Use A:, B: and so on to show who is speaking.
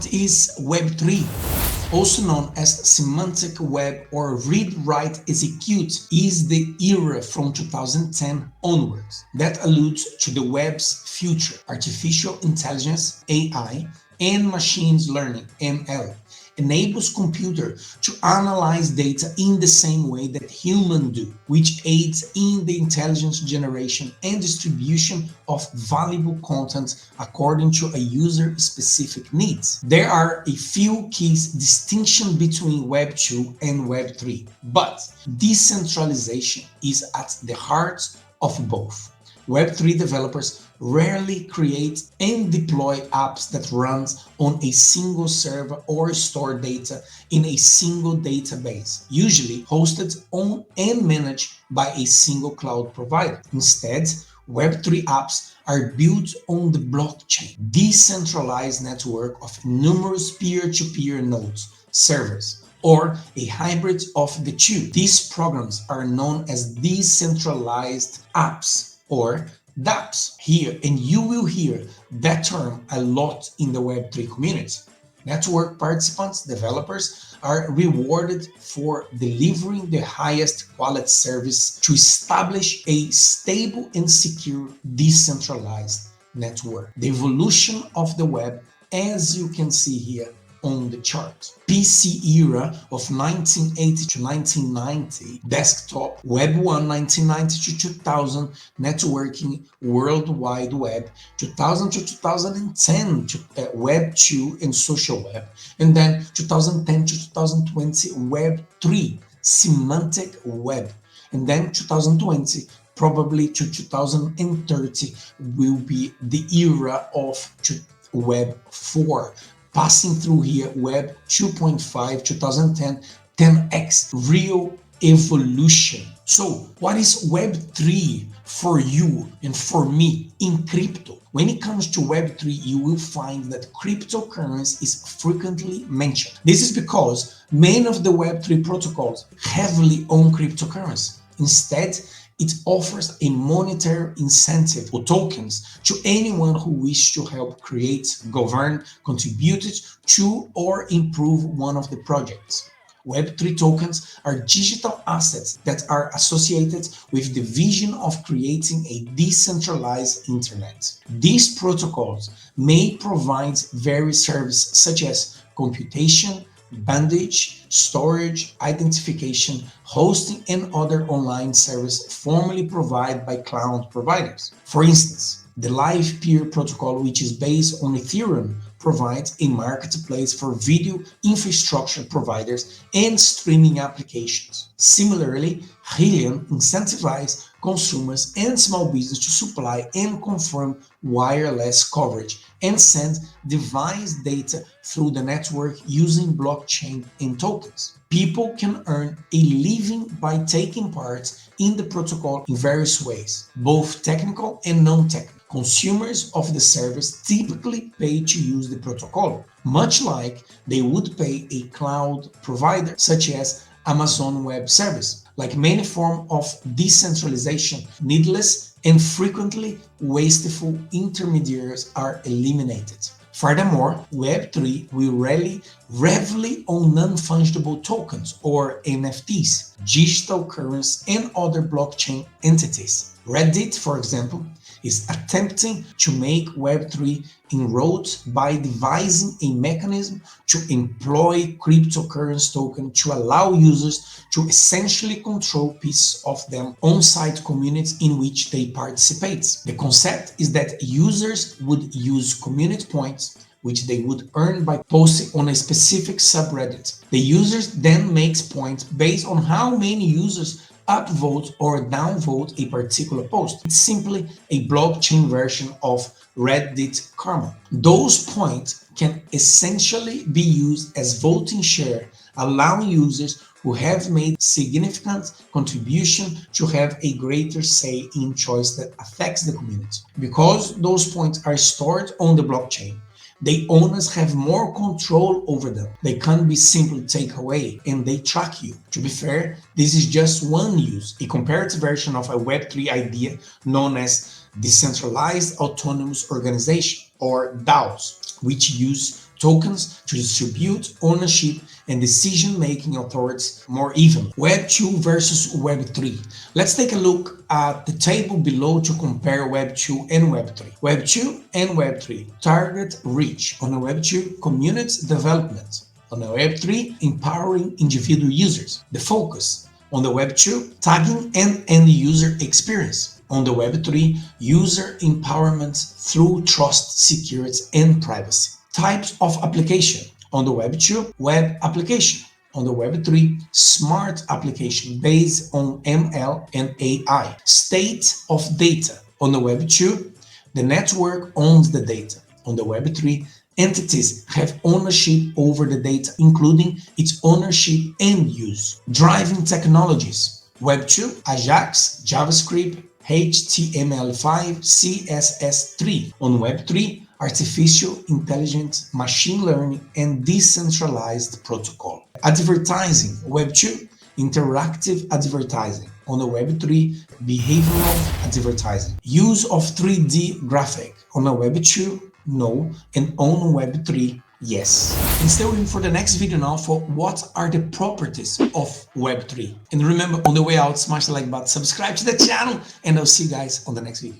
A: What is Web3? Also known as semantic web or read-write-execute, is the era from 2010 onwards that alludes to the web's future, artificial intelligence, AI, and machine learning, ML, enables computer to analyze data in the same way that humans do, which aids in the intelligence generation and distribution of valuable content according to a user-specific needs. There are a few key distinctions between Web 2 and Web 3, but decentralization is at the heart of both. Web3 developers rarely create and deploy apps that run on a single server or store data in a single database, usually hosted on and managed by a single cloud provider. Instead, Web3 apps are built on the blockchain, decentralized network of numerous peer-to-peer nodes, servers, or a hybrid of the two. These programs are known as decentralized apps, or dApps here, and you will hear that term a lot in the Web3 community. Network participants, developers, are rewarded for delivering the highest quality service to establish a stable and secure decentralized network. The evolution of the web, as you can see here on the chart. PC era of 1980 to 1990, desktop, Web 1 1990 to 2000, networking, World Wide Web, 2000 to 2010 to Web 2 and social web, and then 2010 to 2020 Web 3, semantic web, and then 2020 probably to 2030 will be the era of Web 4. Passing through here, Web 2.5, 2010, 10x, real evolution. So what is Web 3 for you and for me in crypto? When it comes to Web 3, you will find that cryptocurrency is frequently mentioned. This is because many of the Web 3 protocols heavily own cryptocurrency. Instead, it offers a monetary incentive or tokens to anyone who wishes to help create, govern, contribute to, or improve one of the projects. Web3 tokens are digital assets that are associated with the vision of creating a decentralized internet. These protocols may provide various services such as computation, bandage, storage, identification, hosting, and other online services formerly provided by cloud providers. For instance, the Live Peer protocol, which is based on Ethereum, provides a marketplace for video infrastructure providers and streaming applications. Similarly, Helium incentivizes consumers and small business to supply and confirm wireless coverage and send device data through the network using blockchain and tokens. People can earn a living by taking part in the protocol in various ways, both technical and non-technical. Consumers of the service typically pay to use the protocol, much like they would pay a cloud provider such as Amazon Web Service. Like many forms of decentralization, needless and frequently wasteful intermediaries are eliminated. Furthermore, Web3 will rely heavily on non-fungible tokens or NFTs, digital currency, and other blockchain entities. Reddit, for example, is attempting to make Web3 inroads by devising a mechanism to employ cryptocurrency token to allow users to essentially control pieces of them on-site communities in which they participate. The concept is that users would use community points, which they would earn by posting on a specific subreddit. The users then makes points based on how many users upvote or downvote a particular post. It's simply a blockchain version of Reddit Karma. Those points can essentially be used as voting share, allowing users who have made significant contribution to have a greater say in choice that affects the community. Because those points are stored on the blockchain, the owners have more control over them. They can't be simply taken away and they track you. To be fair, this is just one use, a comparative version of a Web3 idea known as decentralized autonomous organization or DAOs, which use tokens to distribute ownership and decision-making authorities more evenly. Web 2 versus Web 3. Let's take a look at the table below to compare Web 2 and Web 3. Web 2 and Web 3. Target reach. On the Web 2, community development. On the Web 3, empowering individual users. The focus. On the Web 2, tagging and end-user experience. On the Web 3, user empowerment through trust, security, and privacy. Types of application. On the Web 2, web application. On the Web 3, smart application based on ML and AI. State of data. On the Web 2, the network owns the data. On the Web 3, entities have ownership over the data, including its ownership and use. Driving technologies. Web 2, Ajax, JavaScript, HTML5, CSS3. On Web 3, artificial intelligence, machine learning, and decentralized protocol. Advertising. Web 2, interactive advertising. On the Web 3, behavioral advertising. Use of 3D graphic. On the Web 2, no, and on Web 3, yes. And stay tuned for the next video now for what are the properties of Web 3. And remember, on the way out, smash the like button, subscribe to the channel, and I'll see you guys on the next video.